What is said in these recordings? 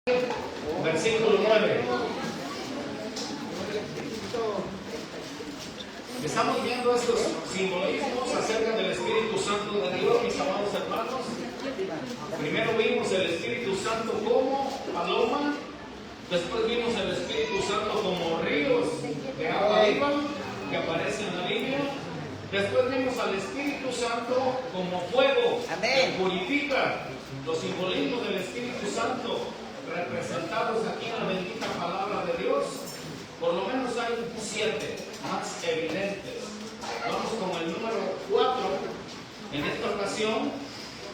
Versículo 9. Estamos viendo estos simbolismos acerca del Espíritu Santo de Dios, mis amados hermanos. Primero vimos el Espíritu Santo como paloma, después vimos el Espíritu Santo como ríos de agua viva que aparece en la Biblia. Después vimos al Espíritu Santo como fuego que purifica. Los simbolismos del Espíritu Santo representados aquí en la bendita palabra de Dios, por lo menos hay 7 más evidentes. Vamos con el número 4. En esta ocasión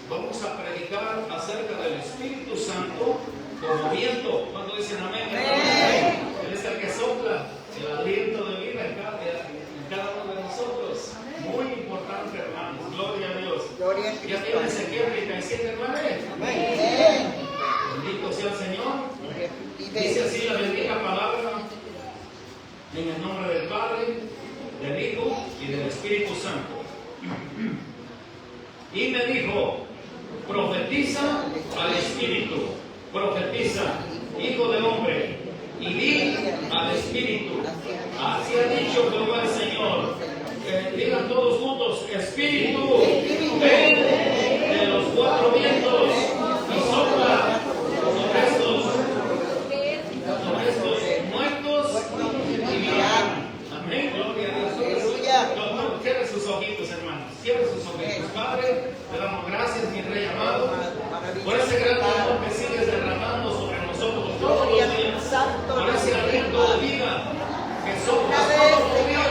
vamos a predicar acerca del Espíritu Santo como viento. ¿Cuándo dicen amén? Él es el que sopla el aliento de vida en cada uno de nosotros. Muy importante, hermanos. Gloria a Dios. Gloria a Cristo. Ya tiene Ezequiel 37:9. Amén. Bendito sea el Señor. Dice así la bendita palabra, en el nombre del Padre, del Hijo y del Espíritu Santo. Y me dijo: profetiza al Espíritu, profetiza, hijo de hombre, y di al Espíritu. Así ha dicho Jehová el Señor. Digan todos juntos: Espíritu, ven de los 4 vientos y sopla sobre estos muertos y vivirán. Amén, gloria a Dios. Cierren sus ojitos, hermanos. Cierren sus ojitos. Padre, te damos gracias, mi Rey amado, por ese gran amor que sigues derramando sobre nosotros todos los días, por ese aliento de vida que sopla todos los días.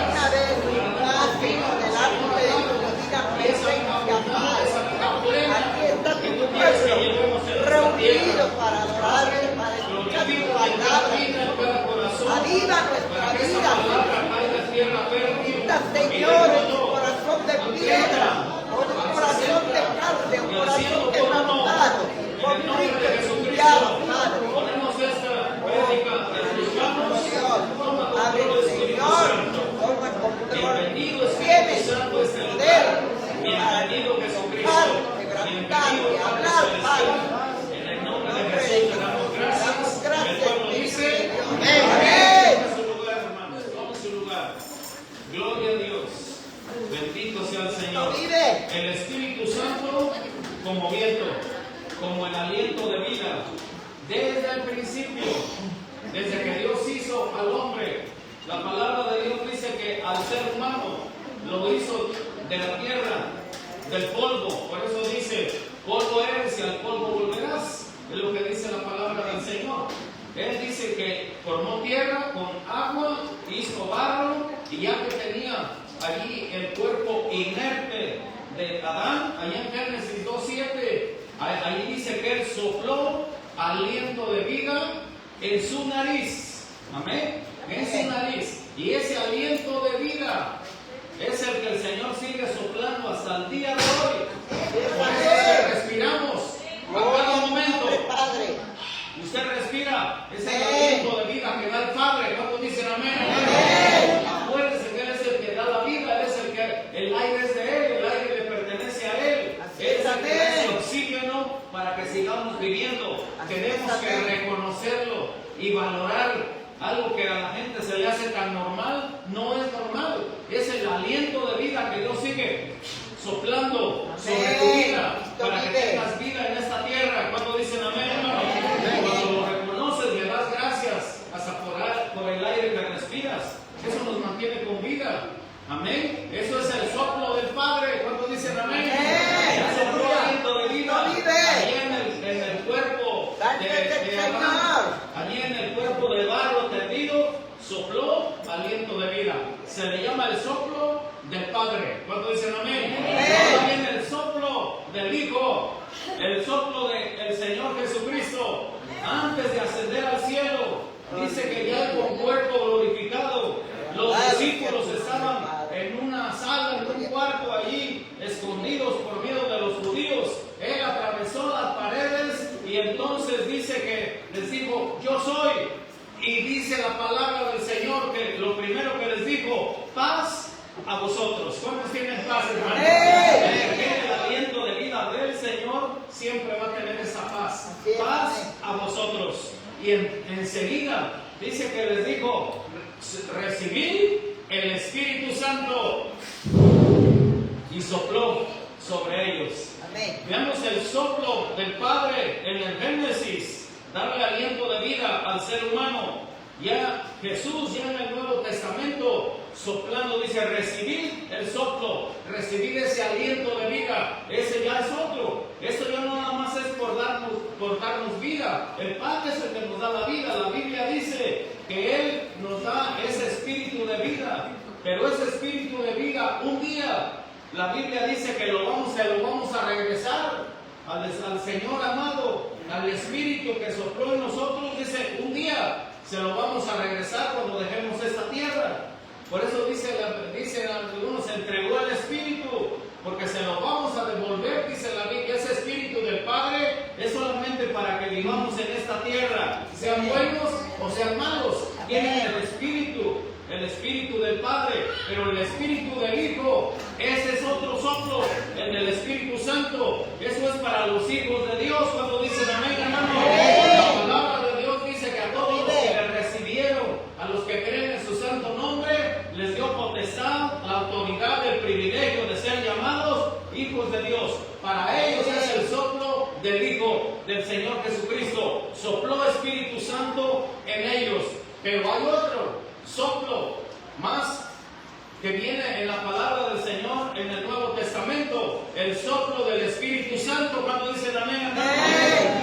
Reunidos para adorarte, para escuchar tu palabra. Aviva nuestra vida, Señor, en un corazón de piedra, o en un corazón de carne, un corazón quebrantado, contrito y humillado, Padre. Ponemos esta prédica en tus manos. Abre, Señor, toma control. Bienvenido Espíritu Santo, es el poder. Bienvenido Jesucristo. Bienvenido Padre Celestial. En el nombre de Jesús te damos gracias. El pueblo dice: amén. Toma su lugar, hermanos. Toma su lugar. Gloria a Dios. Bendito sea el Señor. El Espíritu Santo como viento, como el aliento de vida. Desde el principio, desde que Dios hizo al hombre, la palabra de Dios dice que al ser humano lo hizo de la tierra, del polvo. Por eso dice: polvo eres y al polvo volverás. Es lo que dice la palabra del Señor. Él dice que formó tierra con agua, hizo barro, y ya que tenía allí el cuerpo inerte de Adán, allá en Génesis 2:7, allí dice que él sopló aliento de vida en su nariz. Amén. En su nariz. Y ese aliento de vida es el que el Señor sigue soplando hasta el día de hoy. Por eso es que respiramos a cada momento. Usted respira, es el aliento de vida que da el Padre. ¿Cuántos dicen amén? Acuérdense que Él es el que da la vida, Él es el que, el aire es de Él, el aire le pertenece a Él. Él es el que da el oxígeno para que sigamos viviendo. Tenemos que reconocerlo y valorar. Algo que a la gente se le hace tan normal, no es normal. Es el aliento de vida que Dios sigue soplando sobre tu vida para que tengas vida en esta tierra. ¿Cuándo dicen amén, hermano? Cuando lo reconoces, le das gracias hasta por el aire que respiras. Eso nos mantiene con vida. Amén. Eso es el soplo del Padre. ¿Cuándo dicen amén? El soplo aliento de vida allí en el cuerpo de Adán, allí en el cuerpo de barro tendido, sopló aliento de vida. Se le llama el soplo del Padre. ¿Cuánto dicen amén? Ahora viene el soplo del Hijo, el soplo del Señor Jesucristo. Antes de ascender al cielo, dice que ya con cuerpo glorificado, los discípulos estaban en una sala, en un cuarto allí, escondidos por miedo de los judíos. Él atravesó las paredes y entonces dice que les dijo: yo soy. Y dice la palabra del Señor que lo primero que les dijo: paz a vosotros. ¿Cuántos tienen paz, hermanos? El aliento de vida del Señor siempre va a tener esa paz. Paz a vosotros. Y enseguida dice que les dijo, recibid el Espíritu Santo, y sopló sobre ellos. Amén. Veamos el soplo del Padre en el Génesis, darle aliento de vida al ser humano. Ya Jesús, ya en el Nuevo Testamento, soplando, dice, recibid el soplo, recibid ese aliento de vida. Ese ya es otro. Esto ya no nada más es por darnos vida. El Padre es el que nos da la vida. La Biblia dice que Él nos da ese espíritu de vida. Pero ese espíritu de vida, un día, la Biblia dice que lo vamos a regresar al Señor amado, al Espíritu que sopló en nosotros. Dice, un día se lo vamos a regresar cuando dejemos esta tierra. Por eso dicen algunos, se entregó el Espíritu, porque se lo vamos a devolver, dice la Biblia. Ese Espíritu del Padre es solamente para que vivamos en esta tierra, sean buenos o sean malos. Tienen el Espíritu del Padre, pero el Espíritu del Hijo, ese es otro soplo, el del Espíritu Santo. Eso es para los hijos de Dios. Cuando dicen amén, hermano, la palabra de Dios dice que a todos los que le recibieron, a los que creen en su santo nombre, les dio potestad, la autoridad, el privilegio de ser llamados hijos de Dios. Para ellos es el soplo del Hijo del Señor Jesucristo. Sopló Espíritu Santo en ellos. Pero hay otro soplo más que viene en la palabra del Señor en el Nuevo Testamento, el soplo del Espíritu Santo. Cuando dicen amén, hermano,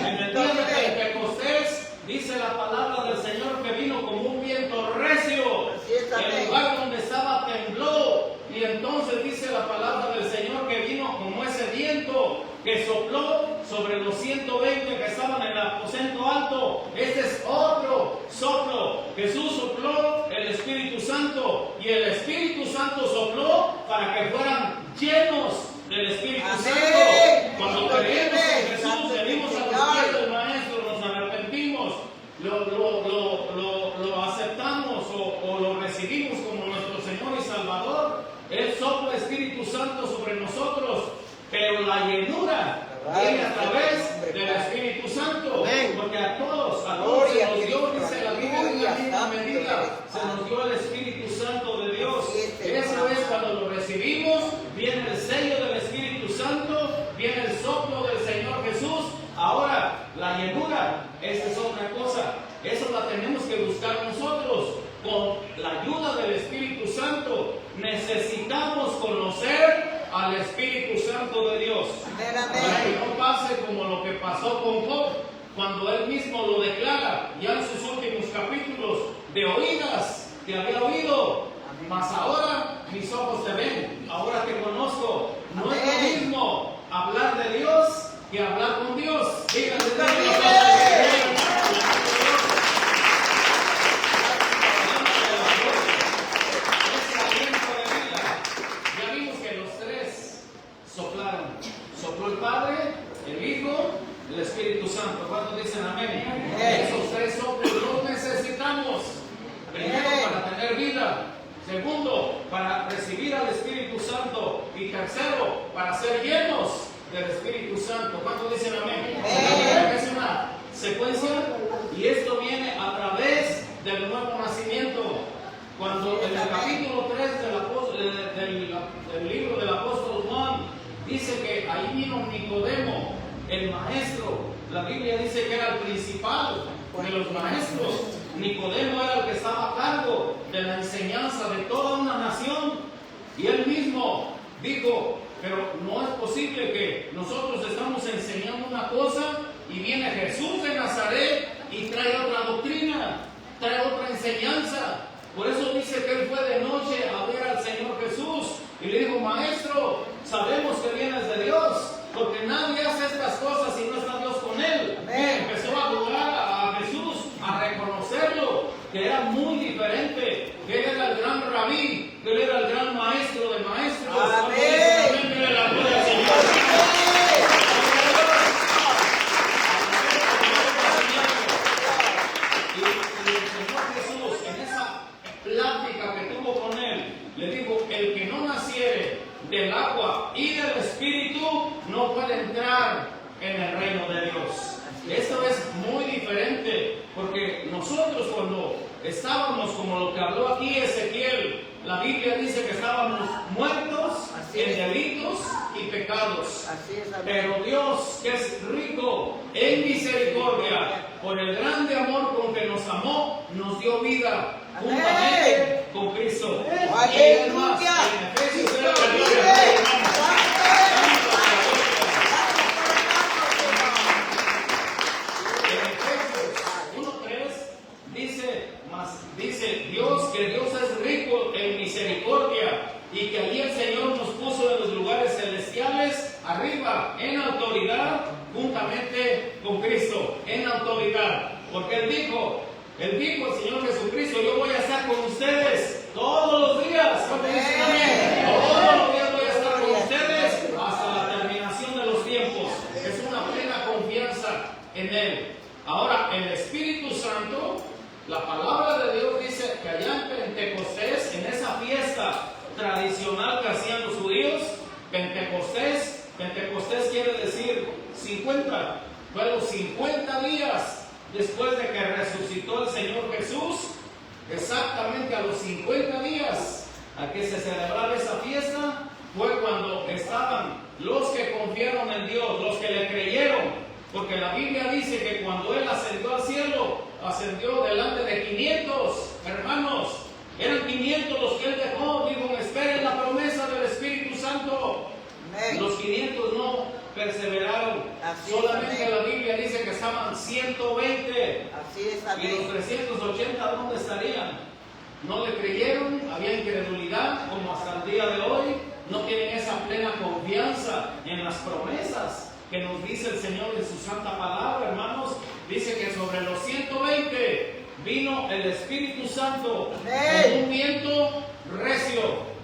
en el día de Pentecostés dice la palabra del Señor que vino como un viento recio. El lugar donde estaba tembló, y entonces dice la palabra del Señor que vino como ese viento que sopló sobre los 120 que estaban en el aposento alto. Este es otro soplo. Jesús sopló el Espíritu Santo, y el Espíritu Santo sopló para que fueran llenos del Espíritu Santo. Cuando creemos en Jesús, venimos a los pies del Maestro, nos arrepentimos, lo aceptamos o lo recibimos como nuestro Señor y Salvador. Él sopla Espíritu Santo sobre nosotros, pero la llenura viene a través del Espíritu Santo, porque a todos se nos dio, dice la Biblia, en la misma medida, se nos dio el Espíritu Santo de Dios. Eso es cuando lo recibimos, viene el sello del Espíritu Santo, viene el soplo del Señor Jesús. Ahora, la llenura, esa es otra cosa. Eso la tenemos que buscar nosotros. Con la ayuda del Espíritu Santo, necesitamos conocer al Espíritu Santo de Dios. Para que no pase como lo que pasó con Job, cuando él mismo lo declara ya en sus últimos capítulos: de oídas te había oído, mas ahora mis ojos te ven, ahora te conozco. No es lo mismo hablar de Dios que hablar con Dios. Díganle sopló el Padre, el Hijo, el Espíritu Santo. ¿Cuántos dicen amén? Esos tres soplos los necesitamos. Primero, para tener vida. Segundo, para recibir al Espíritu Santo. Y tercero, para ser llenos del Espíritu Santo. ¿Cuántos dicen amén? Es una secuencia, y esto viene a través del nuevo nacimiento. Cuando en el capítulo 3 del libro del apóstol Juan, dice que ahí vino Nicodemo, el maestro. La Biblia dice que era el principal de los maestros. Nicodemo era el que estaba a cargo de la enseñanza de toda una nación. Y él mismo dijo: pero no es posible que nosotros estamos enseñando una cosa y viene Jesús de Nazaret y trae otra doctrina, trae otra enseñanza. Por eso dice que él fue de noche a ver al Señor Jesús y le dijo: maestro, sabemos que vienes de Dios, porque nadie hace estas cosas si no está Dios con él. Y empezó a adorar a Jesús, a reconocerlo, que era muy diferente, que él era el gran rabí, que él era el gran maestro de maestros. Amén. Denle la gloria al Señor. Y el Señor Jesús, en esa plática que tuvo con él, le dijo: el que no naciere del agua y del Espíritu no puede entrar en el reino de Dios. Esto es muy diferente, porque nosotros cuando estábamos, como lo que habló aquí Ezequiel, la Biblia dice que estábamos muertos en delitos y pecados. Así es, amén. Pero Dios, que es rico en misericordia, por el grande amor con que nos amó, nos dio vida Amén. juntamente con Cristo. Aleluya. Y además, en Efesios Cristo 3, vive. en Efesios 1:3 dice Dios que Dios es rico en misericordia y que allí el Señor nos puso en los lugares celestiales arriba en autoridad juntamente con Cristo, en autoridad, porque Él dijo el Señor Jesucristo, yo voy a estar con ustedes todos los días. ¿Cuántos dicen amén? Todos los días voy a estar con ustedes hasta la terminación de los tiempos. Es una plena confianza en Él. Ahora, el Espíritu Santo, la palabra de Dios dice que allá en Pentecostés, en esa fiesta tradicional que hacían los judíos, Pentecostés quiere decir 50, fue los 50 días después de que resucitó el Señor Jesús, exactamente a los 50 días a que se celebraba esa fiesta, fue cuando estaban los que confiaron en Dios, los que le creyeron, porque la Biblia dice que cuando Él ascendió al cielo, ascendió delante de 500 hermanos, eran 500 los que Él dejó, dijo, esperen la promesa del Espíritu Santo. Amén. Los 500 no perseveraron, Así es, solamente amén. la Biblia dice que estaban 120. Así es, ¿Y los amén. 380 dónde estarían? No le creyeron, había incredulidad, como hasta el día de hoy. No tienen esa plena confianza en las promesas que nos dice el Señor en su santa palabra, hermanos. Dice que sobre los 120 vino el Espíritu Santo con un viento recio.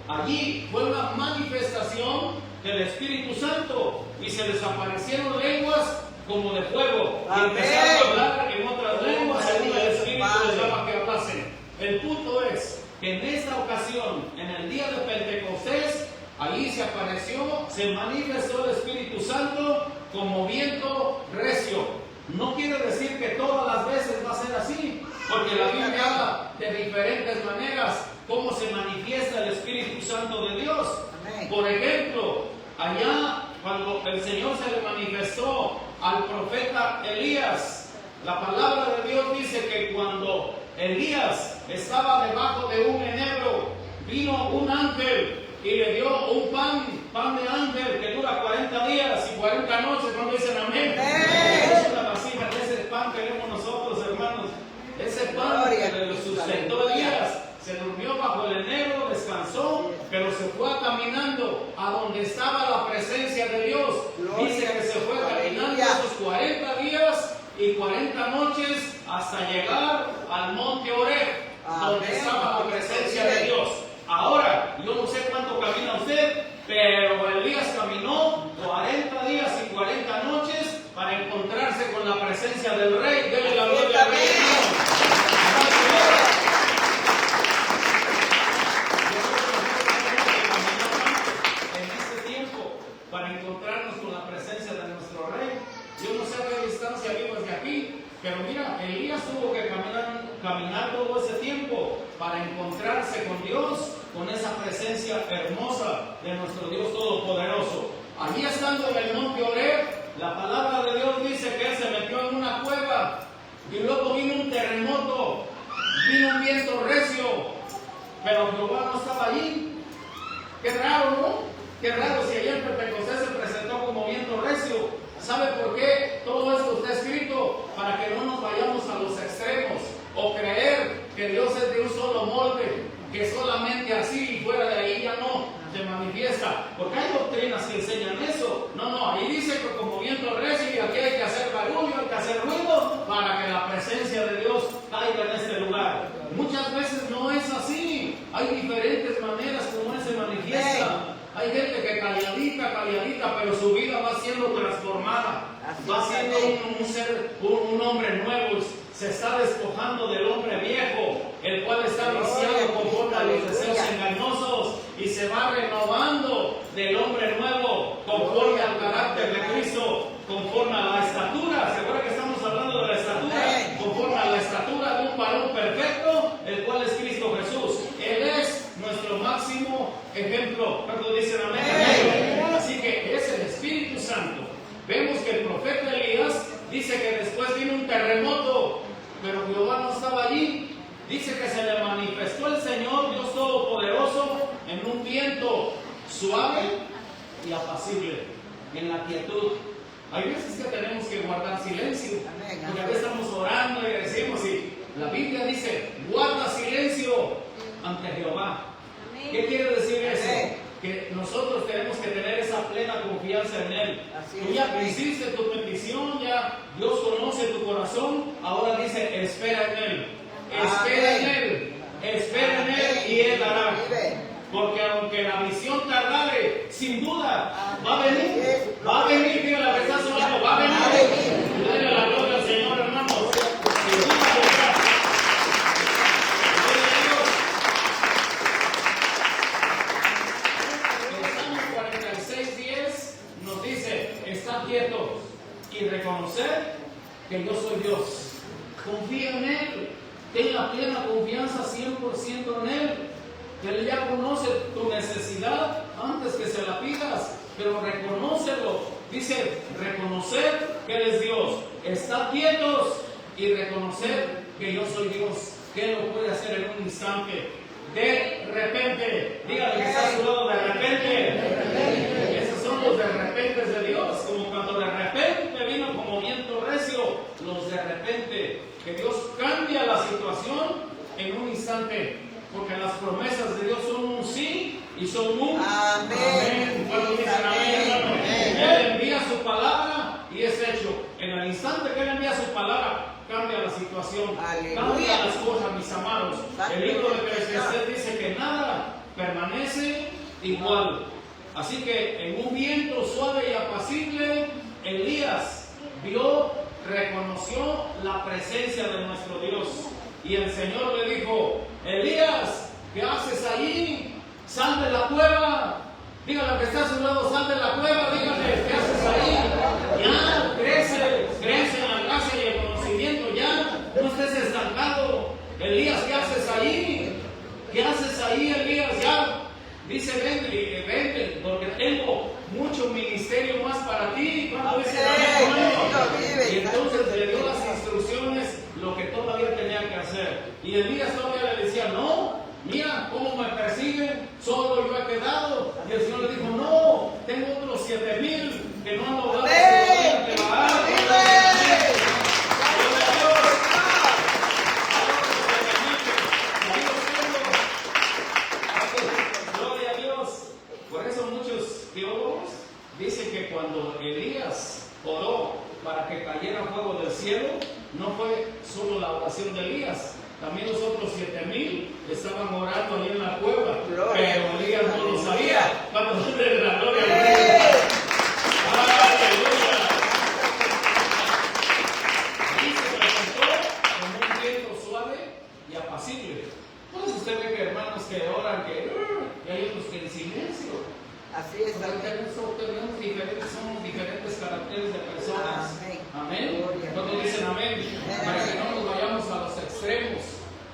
Allí fue una manifestación del Espíritu Santo y se les aparecieron lenguas como de fuego. Y Amén. empezaron a hablar en otras lenguas según el Espíritu les Padre. daba que hablasen. El punto es que en esta ocasión, en el día de Pentecostés, allí se apareció, se manifestó el Espíritu Santo como viento recio. No quiere decir que todas las veces va a ser así, porque la Biblia habla de diferentes maneras cómo se manifiesta el Espíritu Santo de Dios. Amén. Por ejemplo, allá cuando el Señor se le manifestó al profeta Elías, la palabra de Dios dice que cuando Elías estaba debajo de un enebro, vino un ángel y le dio un pan de ángel que dura 40 días y 40 noches. Cuando dicen amén, es una vasija de ese pan que vemos nosotros, hermanos. Ese pan Gloria que a le Cristo, sustentó aleluya. Elías, se durmió bajo el enebro, descansó, pero se fue caminando a donde estaba la presencia de Dios. Gloria Dice que se fue a Cristo, caminando aleluya. esos 40 días y 40 noches hasta llegar al monte Oreb, donde Amén. estaba la presencia de Dios. Ahora, yo no sé cuánto camina usted, pero Elías caminó 40 días y 40 noches para encontrarse con la presencia del Rey. Dele la gloria al Rey. En este tiempo, para encontrarnos con la presencia de nuestro Rey. Yo no sé a qué distancia vivo desde aquí, pero mira, Elías tuvo que caminar todo ese tiempo para encontrarse con Dios, con esa presencia hermosa de nuestro Dios Todopoderoso. Allí estando en el monte Oreb, la palabra de Dios dice que él se metió en una cueva y luego vino un terremoto, vino un viento recio, pero Jehová no estaba allí. Qué raro, ¿no? Qué raro si allá en Pentecostés se presentó como viento recio. ¿Sabe por qué todo esto está escrito? Para que no nos vayamos a los extremos o creer que Dios es de un solo molde, que solamente así y fuera de ahí ya no se manifiesta. Porque hay doctrinas que enseñan eso. No, ahí dice que como viento recio y aquí hay que hacer barullo, hay que hacer ruido para que la presencia de Dios caiga en este lugar. Muchas veces no es así. Hay diferentes maneras como Él se manifiesta. Hay gente que calladita, pero su vida va siendo transformada. Va siendo un hombre nuevo. Se está despojando del hombre viejo, el cual está viciado conforme a los deseos engañosos, y se va renovando del hombre nuevo conforme al carácter de Cristo, conforme a la estatura. ¿Se acuerda que estamos máximo ejemplo. ¿Cuántos dicen amén? Así que es el Espíritu Santo. Vemos que el profeta Elías dice que después vino un terremoto, pero Jehová no estaba allí. Dice que se le manifestó el Señor, Dios Todopoderoso, en un viento suave y apacible, en la quietud. Hay veces que tenemos que guardar silencio, porque a veces estamos orando y decimos, y la Biblia dice, guarda silencio ante Jehová. ¿Qué quiere decir eso? Que nosotros tenemos que tener esa plena confianza en Él. Tú ya hiciste tu petición, ya Dios conoce tu corazón, ahora dice, espera en Él. Espera en Él, espera en Él y Él hará. Porque aunque la visión tardare, sin duda va a venir, diga la que está sonando, va a venir. Dale la gloria al Señor, hermanos. Sin duda vendrá. En Salmos 46:10 nos dice, estar quietos y reconocer que yo soy Dios. Confía en Él. Ten la plena confianza 100% en Él. Él ya conoce tu necesidad antes que se la pidas, pero reconócelo. Dice, reconocer que Él es Dios. Estar quietos y reconocer que yo soy Dios. Que Él lo puede hacer en un instante. De repente. Dígale que está a su lado, de repente. Esos son los de repente de Dios. Como cuando de repente vino como viento recio. Los de repente. Que Dios cambia la situación en un instante, porque las promesas de Dios son un sí y son un amén. ¿Cuántos dicen amén, hermano? Él envía su palabra y es hecho. En el instante que Él envía su palabra, cambia la situación, cambia las cosas, mis amados. El libro de Eclesiastés dice que nada permanece igual. Así que en un viento suave y apacible, Elías reconoció la presencia de nuestro Dios. Y el Señor le dijo, Elías, ¿qué haces allí? Sal de la cueva. Dígale que está a su lado, sal de la cueva, dígale, ¿qué haces ahí? Ya, crece en la gracia y el conocimiento, ya, no estés estancado. Elías, ¿qué haces ahí? ¿Qué haces ahí, Elías? Ya. Dice, vente, porque tengo mucho ministerio más para ti. Y entonces le dio las instrucciones, lo que todavía tenía que hacer. Y Elías todavía le decía, no, mira cómo me persiguen, solo yo he quedado. Y el Señor le dijo, no, tengo otros 7,000 que no han logrado que Gloria a Dios. Por eso muchos teólogos dicen que cuando Elías oró para que cayera fuego del cielo, no fue solo la oración de Elías, también los otros 7,000 estaban orando ahí en la cueva, pero Elías no lo sabía. Vamos a darle la gloria a Dios. Aleluya. Y se presentó como un viento suave y apacible. Pues usted ve que hermanos que oran, y hay otros que en silencio. Así es, Tenemos diferentes caracteres de personas. Amén. Cuando dicen amén, para que no nos vayamos a los extremos,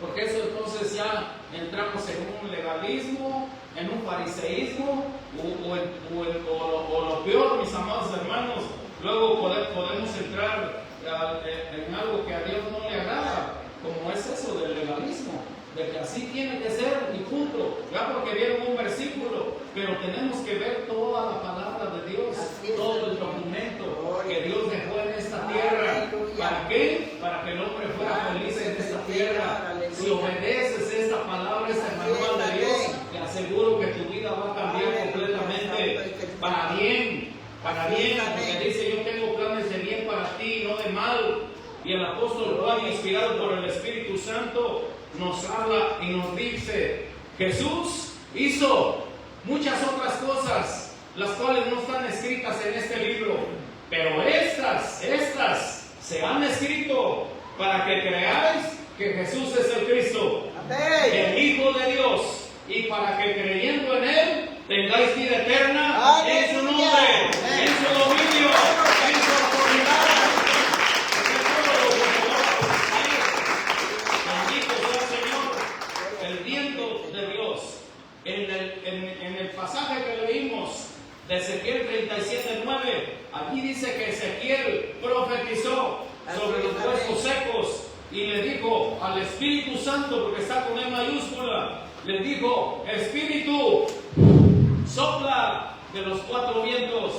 porque eso entonces ya entramos en un legalismo, en un fariseísmo, o lo peor, mis amados hermanos, luego podemos entrar en algo que a Dios no le agrada, como es eso del legalismo. De que así tiene que ser y punto, ya porque vieron un versículo, pero tenemos que ver toda la palabra de Dios, todo el documento que Dios dejó en esta tierra. ¿Para qué? Para que el hombre fuera feliz en esta tierra. Si obedeces esta palabra, este manual de Dios, te aseguro que tu vida va a cambiar completamente para bien, porque dice, yo tengo planes de bien para ti, no de mal. Y el apóstol Juan, inspirado por el Espíritu Santo, nos habla y nos dice, Jesús hizo muchas otras cosas, las cuales no están escritas en este libro, pero estas se han escrito para que creáis que Jesús es el Cristo, el Hijo de Dios, y para que creyendo en Él tengáis vida eterna en su nombre, en su dominio, en su autoridad. Bendito sea el Señor, el viento de Dios. En el 37:9, allí dice que Ezequiel profetizó sobre los huesos secos y le dijo al Espíritu Santo, porque está con E mayúscula, le dijo: Espíritu, sopla de los 4 vientos.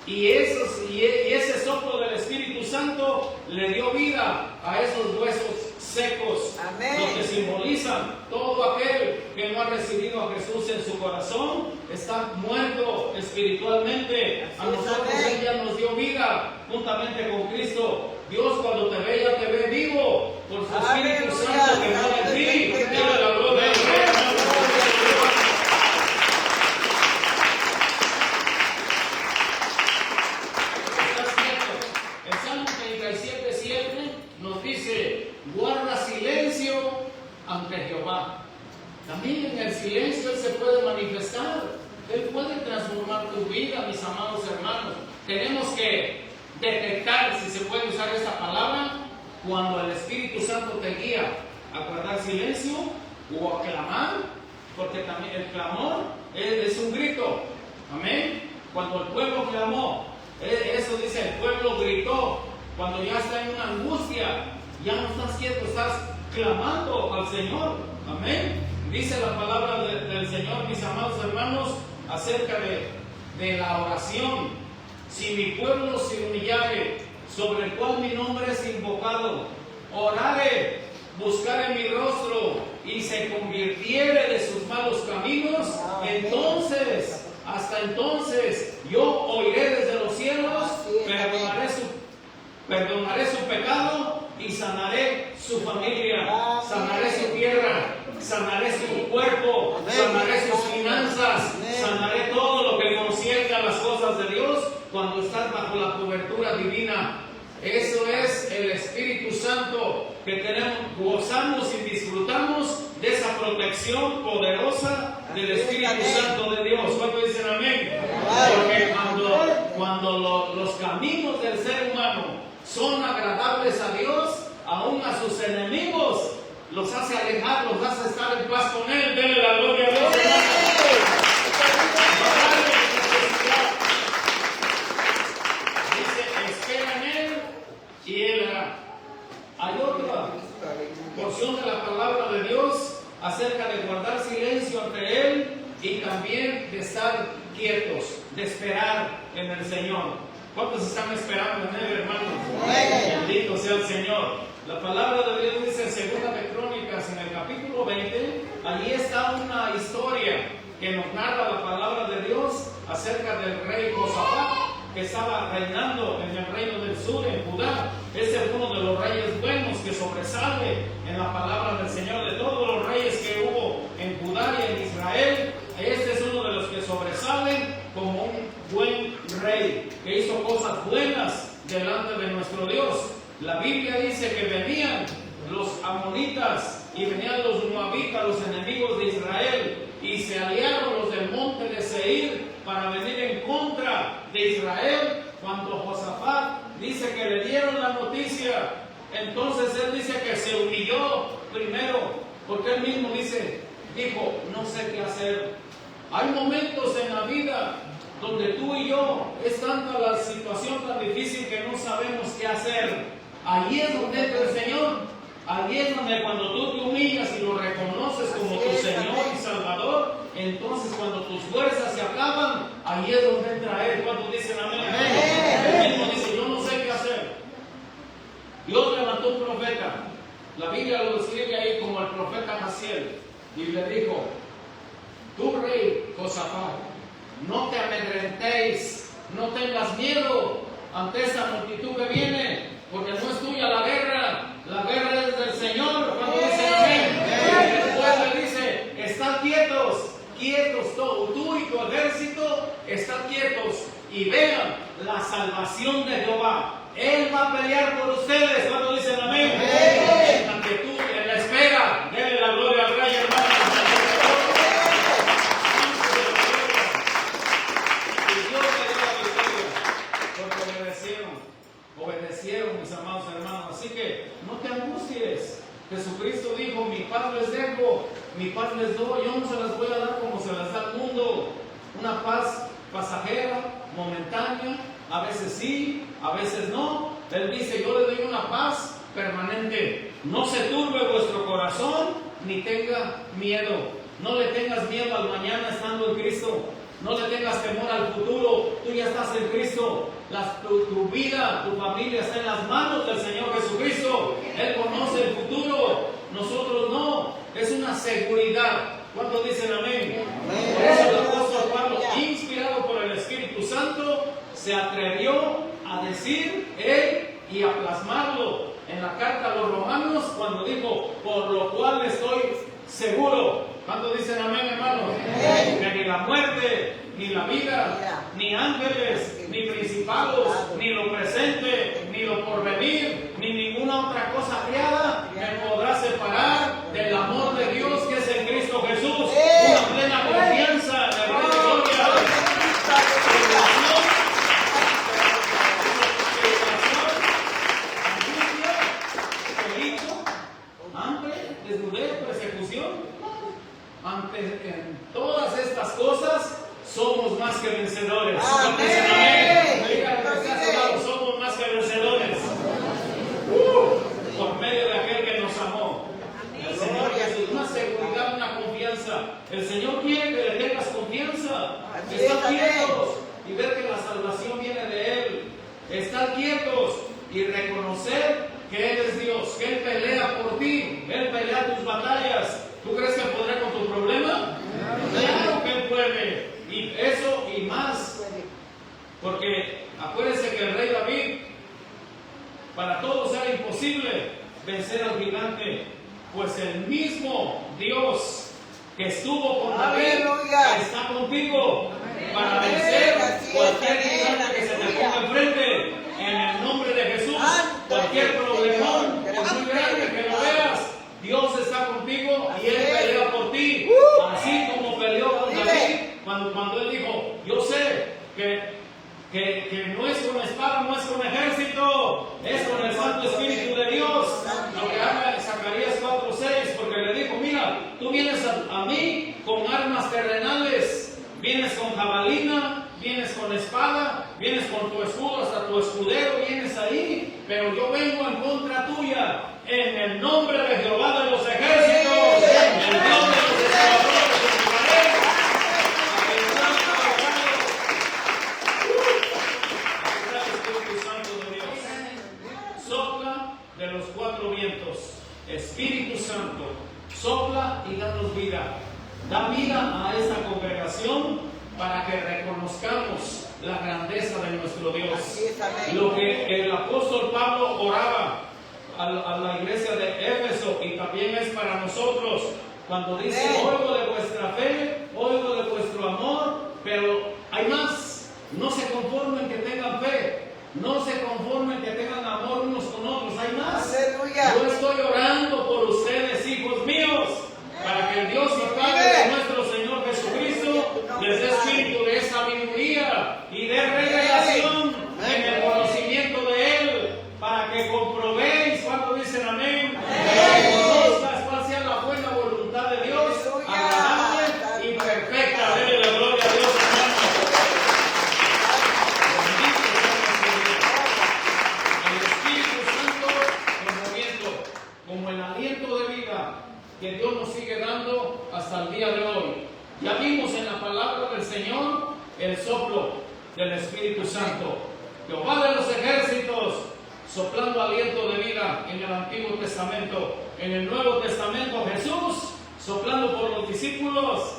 Y ese soplo del Espíritu Santo le dio vida a esos huesos secos, Amén. lo que simbolizan todo aquel que no ha recibido a Jesús en su corazón, está muerto espiritualmente. A nosotros Amén. Él ya nos dio vida juntamente con Cristo. Dios, cuando te ve, ya te ve vivo por su Espíritu Aleluya. Santo que mora en ti. Dile la gloria al Rey. El Salmo 37:7 nos dice: guarda silencio ante Jehová. También en el silencio Él se puede manifestar. Él puede transformar tu vida, mis amados hermanos. Tenemos que detectar, si se puede usar esta palabra, cuando el Espíritu Santo te guía a guardar silencio o a clamar, porque también el clamor es un grito. Amén. Cuando el pueblo clamó, eso dice, el pueblo gritó. Cuando ya está en una angustia, ya no estás quieto, estás clamando al Señor. Amén. Dice la palabra del Señor, mis amados hermanos, acerca de la oración. Si mi pueblo se humillare, sobre el cual mi nombre es invocado, orare, buscare mi rostro y se convirtiere de sus malos caminos, entonces, hasta entonces, yo oiré desde los cielos, perdonaré su pecado y sanaré su familia, sanaré su tierra, sanaré su cuerpo, sanaré sus finanzas, sanaré todo lo que concierne a las cosas de Dios cuando estás bajo la cobertura divina. Eso es el Espíritu Santo que tenemos, gozamos y disfrutamos de esa protección poderosa del Espíritu Santo de Dios. ¿Cuántos dicen amén? Porque cuando los caminos del ser humano son agradables a Dios, aún a sus enemigos los hace alejar, los hace estar en paz con Él. Denle la gloria a Dios. Y Él hará. Hay otra porción de la palabra de Dios acerca de guardar silencio ante Él y también de estar quietos, de esperar en el Señor. ¿Cuántos están esperando en Él, hermanos? Bendito sea el Señor. La palabra de Dios dice en 2 de Crónicas, en el capítulo 20, allí está una historia que nos narra la palabra de Dios acerca del rey Josafat, que estaba reinando en el reino del sur, en Judá. Ese es uno de los reyes buenos que sobresale en la palabra del Señor. De todos los reyes que hubo en Judá y en Israel, este es uno de los que sobresalen como un buen rey, que hizo cosas buenas delante de nuestro Dios. La Biblia dice que venían los amonitas y venían los moabitas, los enemigos de Israel, y se aliaron los del monte de Seir para venir en contra de Israel. Cuando Josafat dice que le dieron la noticia, entonces él dice que se humilló primero, porque él mismo dijo, no sé qué hacer. Hay momentos en la vida donde tú y yo, es tanta la situación tan difícil que no sabemos qué hacer. Allí es donde entra el Señor. Allí es donde cuando tú te humillas y lo reconoces como tu Señor y Salvador, entonces cuando tus fuerzas se acaban, allí es donde entra Él. ¿Cuántos dicen amén? Él mismo dice, yo no sé qué hacer. Dios levantó un profeta. La Biblia lo describe ahí como el profeta Jaciel. Y le dijo, tú rey Josafat, no te amedrentéis, no tengas miedo ante esta multitud que viene, porque no es tuya la guerra es del Señor. Cuando dice amén, después le dice, estad quietos todos, tú y tu ejército, estad quietos y vean la salvación de Jehová. Él va a pelear por ustedes. Cuando dicen amén, en quietud, en la espera, denle la gloria al Rey, hermano. Obedecieron, mis amados hermanos. Así que no te angusties. Jesucristo dijo, mi paz les dejo, mi paz les doy. Yo no se las voy a dar como se las da el mundo. Una paz pasajera, momentánea, a veces sí, a veces no. Él dice, yo le doy una paz permanente. No se turbe vuestro corazón, ni tenga miedo. No le tengas miedo al mañana estando en Cristo. No le tengas temor al futuro. Tú ya estás en Cristo. Tu vida, tu familia está en las manos del Señor Jesucristo. Él conoce el futuro. Nosotros no. Es una seguridad. ¿Cuántos dicen amén? Por eso el apóstol Pablo, inspirado por el Espíritu Santo, se atrevió a decir él y a plasmarlo en la carta a los romanos cuando dijo, por lo cual estoy seguro. ¿Cuántos dicen amén, hermanos? Que ni la muerte, ni la vida, ni ángeles, ni principados, ni lo presente, ni lo porvenir, ni ninguna otra cosa creada me podrá separar del amor de Dios que es en Cristo Jesús. Una plena confianza en el Rey de Gloria. Hambre, desnudez, persecución. En todas estas cosas somos más que vencedores. Amén. Somos más que vencedores. Por medio de aquel que nos amó. El Señor Jesús, una seguridad, una confianza. El Señor quiere que le tengas confianza. Estar quietos y ver que la salvación viene de Él. Estar quietos y reconocer que Él es Dios, que Él pelea por ti, Él pelea tus batallas. ¿Tú crees que podrá con tu problema? Claro que Él puede. Y eso y más. Porque acuérdense que el rey David, para todos era imposible vencer al gigante. Pues el mismo Dios que estuvo con David está contigo para vencer cualquier gigante que se te ponga enfrente. En el nombre de Jesús, cualquier problemón, por muy grande que lo veas, Dios está contigo y Él pelea por ti, así como peleó con David cuando Él dijo, yo sé que no es con espada, no es con ejército, es con el Santo Espíritu de Dios. Lo que habla en Zacarías 4:6, porque le dijo, mira, tú vienes a mí con armas terrenales, vienes con jabalina, vienes con espada, vienes con tu escudo, hasta tu escudero vienes ahí, pero yo vengo en contra tuya, en el nombre de Jehová de los ejércitos, en el nombre de los escuadrones de Israel, está el Espíritu Santo de Dios. Sopla de los cuatro vientos, Espíritu Santo, sopla y danos vida. Da vida a esta congregación para que reconozcamos la grandeza de nuestro Dios. Lo que el apóstol Pablo oraba a la iglesia de Éfeso y también es para nosotros cuando dice, oigo de vuestra fe, oigo de vuestro amor, pero hay más. No se conformen que tengan fe, no se conformen que tengan amor unos con otros, hay más. Yo estoy orando por ustedes, hijos míos, para que el Dios y Padre de nuestro Señor Jesucristo les dé espíritu de sabiduría y de revelación en el conocimiento de Él, para que comprobéis, cuando dicen amén, que conozcas cuál sea la buena voluntad de Dios, agradable y perfecta. Dele la gloria a Dios, hermano. El Espíritu Santo nos moviendo como el aliento de vida que Dios nos sigue dando hasta el día de hoy. Ya vimos en la palabra del Señor el soplo del Espíritu Santo. Jehová de los ejércitos soplando aliento de vida en el Antiguo Testamento. En el Nuevo Testamento Jesús soplando por los discípulos.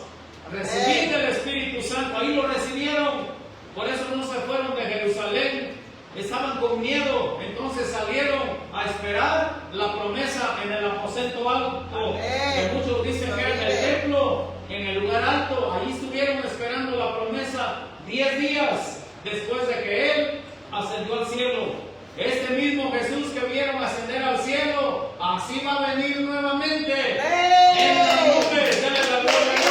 Recibid el Espíritu Santo. Ahí lo recibieron. Por eso no se fueron de Jerusalén. Estaban con miedo, entonces salieron a esperar la promesa en el aposento alto, que muchos dicen que era en el templo, en el lugar alto. Ahí estuvieron esperando la promesa 10 días después de que Él ascendió al cielo. Este mismo Jesús que vieron ascender al cielo, así va a venir nuevamente en las nubes. Dele la gloria a Dios.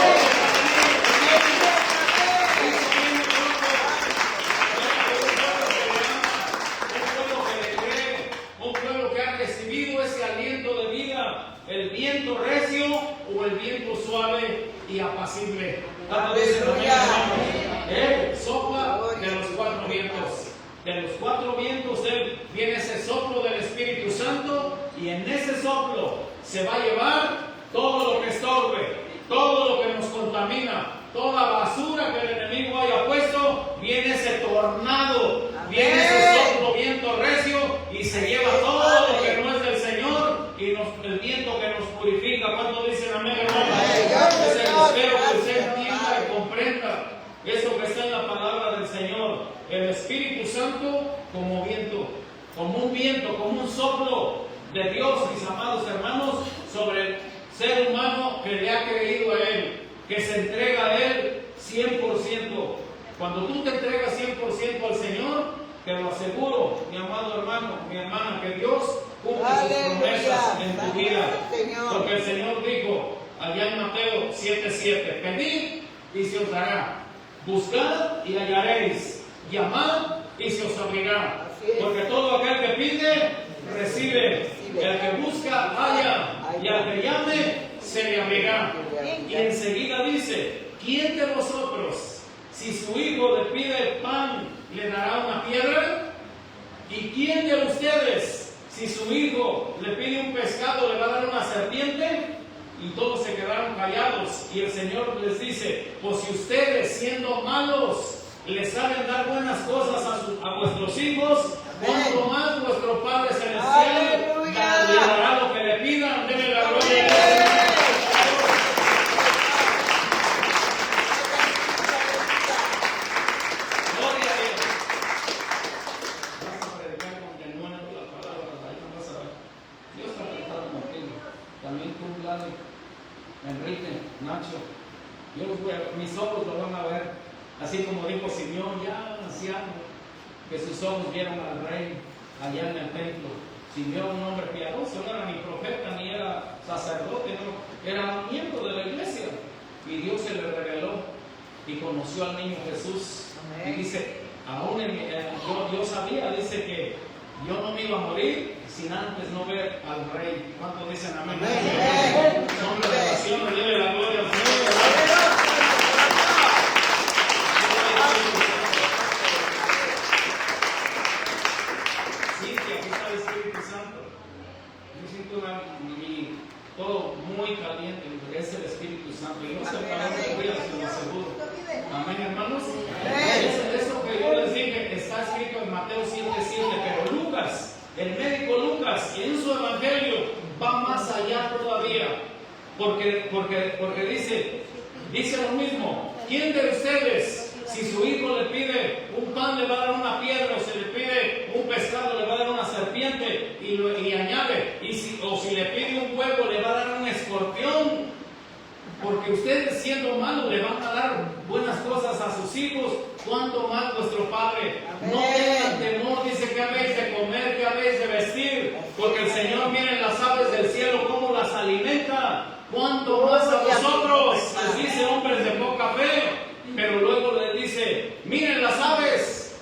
El viento recio o el viento suave y apacible. ¿Cuántos dicen amén, Aleluya. hermanos? Él sopla de los cuatro vientos. De los cuatro vientos, Él viene ese soplo del Espíritu Santo, y en ese soplo se va a llevar todo lo que estorbe, todo lo que nos contamina, toda basura que el enemigo haya puesto. Viene ese tornado, viene ese soplo, viento recio, y se lleva todo lo que no es del Señor, y el viento que nos purifica. ¿Cuánto dicen amén, hermano? Espero que usted entienda y comprenda eso que está en la palabra del Señor. El Espíritu Santo como viento, como un viento, como un soplo de Dios, mis amados hermanos, sobre el ser humano que le ha creído a Él, que se entrega a Él 100%. Cuando tú te entregas 100% al Señor, te lo aseguro, mi amado hermano, mi hermana, que Dios cumple sus promesas en tu vida. Porque el Señor dijo allá en Mateo 7:7: pedid y se os dará, buscad y hallaréis, llamad y se os abrirá. Porque todo aquel que pide, recibe. El que busca, halla. Y al que llame, se le abrirá. Y enseguida dice: ¿quién de vosotros, si su hijo le pide pan, le dará una piedra? ¿Y quién de ustedes, si su hijo le pide un pescado, le va a dar una serpiente? Y todos se quedaron callados. Y el Señor les dice: pues si ustedes, siendo malos, les saben dar buenas cosas a vuestros hijos, cuanto más vuestro Padre Celestial le dará lo que le pidan. Denle la gloria a Dios. Gloria a Dios. Vas a predicar continuando la palabra, ahí no vas a ver. Dios está tratando contigo. También tú, Vlad, Enrique, Nacho. Yo los voy a, mis ojos lo van a ver. Así como dijo Simeón, ya anciano, que sus ojos vieron al rey allá en el templo. Simeón, un hombre piadoso, no era ni profeta ni era sacerdote, no, era un miembro de la iglesia. Y Dios se le reveló y conoció al niño Jesús. Y dice, aún yo sabía, dice que yo no me iba a morir sin antes no ver al rey. ¿Cuántos dicen amén? Son revelaciones, dile la gloria al Señor. Todo muy caliente, es el Espíritu Santo. Y no se para de cuidar, se lo aseguro. Amén, hermanos. Eso que yo les dije está escrito en Mateo 7:7, pero Lucas, el médico Lucas, en su evangelio va más allá todavía. Porque dice lo mismo: ¿quién de ustedes, si su hijo le pide un pan, le va a dar una piedra? O si le pide un pescado, le va a dar una serpiente? Y añade, o si le pide un huevo, le va a dar un escorpión. Porque ustedes, siendo malos, le van a dar buenas cosas a sus hijos, ¿cuánto más vuestro Padre? No tengan temor, dice, que habéis de comer, que habéis de vestir, porque el Señor, miren las aves del cielo, cómo las alimenta. ¿Cuánto más a vosotros? Les dice, hombres de poca fe. Pero luego les dice, miren las aves,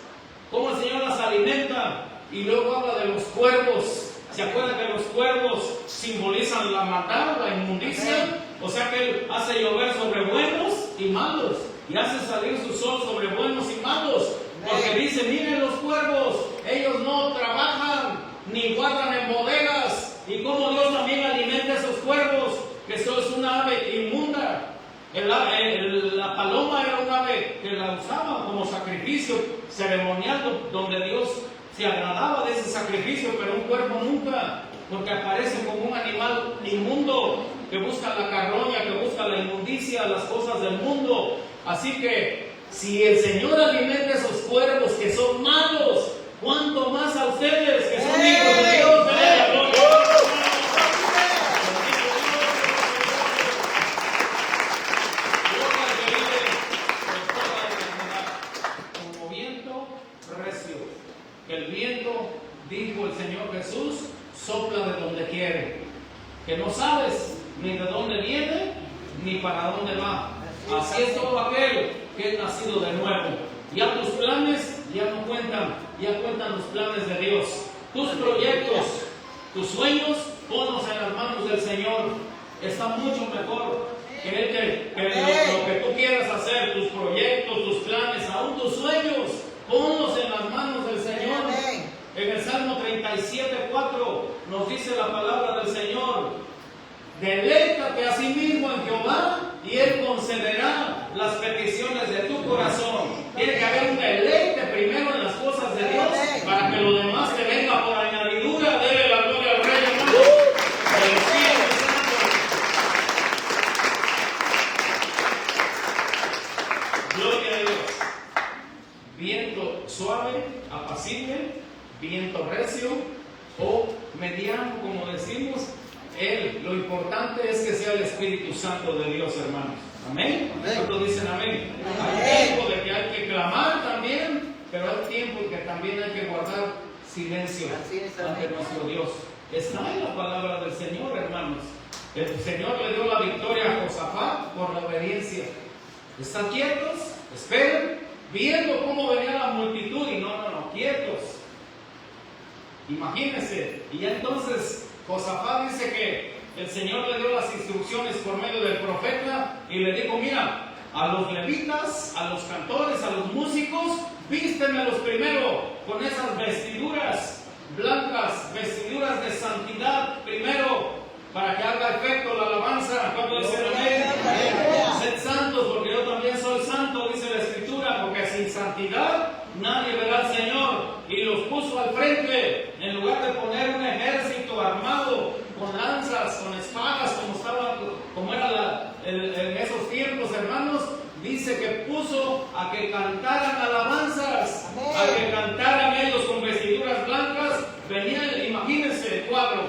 cómo el Señor las alimenta. Y luego habla de los cuervos. ¿Se acuerdan que los cuervos simbolizan la maldad, la inmundicia? O sea que Él hace llover sobre buenos y malos, y hace salir su sol sobre buenos y malos. Porque dice, miren los cuervos, ellos no trabajan ni guardan en bodegas. Y como Dios también alimenta a esos cuervos, que eso es una ave inmunda. La paloma era un ave que la usaban como sacrificio ceremonial, donde Dios se agradaba de ese sacrificio, pero un cuervo nunca, porque aparece como un animal inmundo que busca la carroña, que busca la inmundicia, las cosas del mundo. Así que si el Señor alimenta a esos cuervos que son malos, ¿cuánto más a ustedes que son hijos de Dios? ¡Denle la gloria! El viento, dijo el Señor Jesús, sopla de donde quiere, que no sabes ni de dónde viene ni para dónde va. Así es todo aquel que es nacido de nuevo. Ya tus planes ya no cuentan, ya cuentan los planes de Dios. Tus proyectos, tus sueños, ponlos en las manos del Señor. Está mucho mejor lo que tú quieras hacer, tus proyectos, tus planes, aún tus sueños, ponlos en las manos del Señor. Amén. En el Salmo 37:4 nos dice la palabra del Señor: deleítate a sí mismo en Jehová y Él concederá las peticiones de tu corazón. Tiene que haber un deleite primero en las cosas de Dios para que lo demás te venga por añadidura. Dele la gloria al Rey, hermano. El Espíritu Santo. Gloria a Dios. Viento suave, apacible, viento recio o mediano, como decimos. Lo importante es que sea el Espíritu Santo de Dios, hermanos. Amén. ¿Cuántos dicen amén? Hay tiempo de que hay que clamar también, pero hay tiempo que también hay que guardar silencio ante nuestro Dios. Está en la palabra del Señor, hermanos. El Señor le dio la victoria a Josafat por la obediencia. Están quietos, esperen, viendo cómo venía la multitud y no, quietos. Imagínense. Y ya entonces Josafat dice que el Señor le dio las instrucciones por medio del profeta y le dijo: mira, a los levitas, a los cantores, a los músicos, vístemelos primero con esas vestiduras blancas, vestiduras de santidad primero, para que haga efecto la alabanza. Cuando dicen amén, sed santos porque yo también soy santo, dice la Escritura, porque sin santidad nadie verá al Señor. Y los puso al frente, en lugar de poner un ejército armado con lanzas, con espadas, como era en esos tiempos, hermanos. Dice que puso a que cantaran alabanzas, a que cantaran ellos con vestiduras blancas. Venían, imagínense el cuadro,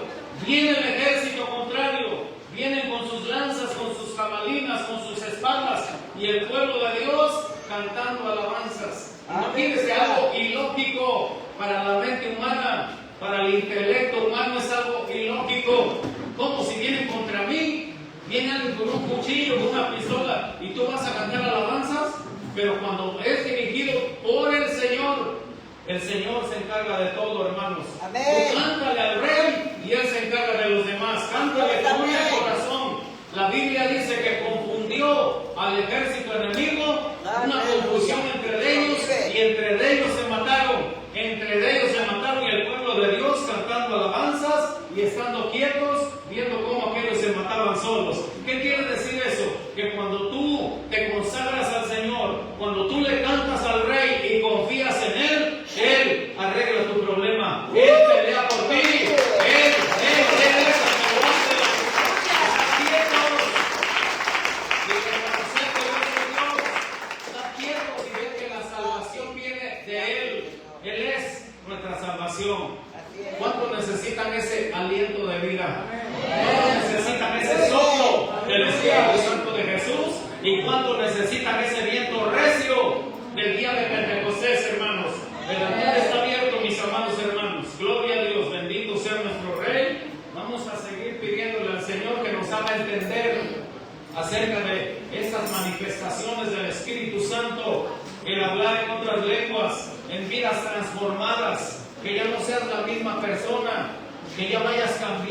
viene el ejército contrario, vienen con sus lanzas, con sus jabalinas, con sus espadas, y el pueblo de Dios cantando alabanzas. Imagínense, algo ilógico para la mente humana, para el intelecto humano es algo ilógico. Como si vienen contra mí, viene alguien con un cuchillo, con una pistola, y tú vas a cantar alabanzas. Pero cuando es dirigido por el Señor se encarga de todo, hermanos. Amén. Tú cántale al Rey y Él se encarga de los demás. Cántale con el corazón. La Biblia dice que confundió al ejército enemigo, una confusión entre ellos, y entre ellos se mataron. Entre ellos se mataron, y el pueblo de Dios cantando alabanzas y estando quietos, viendo cómo aquellos se mataban solos. ¿Qué quiere decir eso? Que cuando tú te consagras al Señor, cuando tú le cantas al Rey y confías en Él, Él arregla tu problema. Él pelea por ti. Él es el que lo hace. Está quietos y reconocer que Dios es Dios. Está quietos y ver que la salvación viene de Él. Él es nuestra salvación. ¿Cuántos necesitan ese aliento de vida? ¿Cuántos necesitan ese soplo del Espíritu Santo de Jesús? ¿Y cuántos necesitan ese viento recio del día de Pentecostés, hermanos? El altar está abierto, mis amados hermanos. Gloria a Dios, bendito sea nuestro Rey. Vamos a seguir pidiéndole al Señor que nos haga entender acerca de estas manifestaciones del Espíritu Santo, el hablar en otras lenguas, en vidas transformadas, que ya no seas la misma persona, que ya vayas cambiando.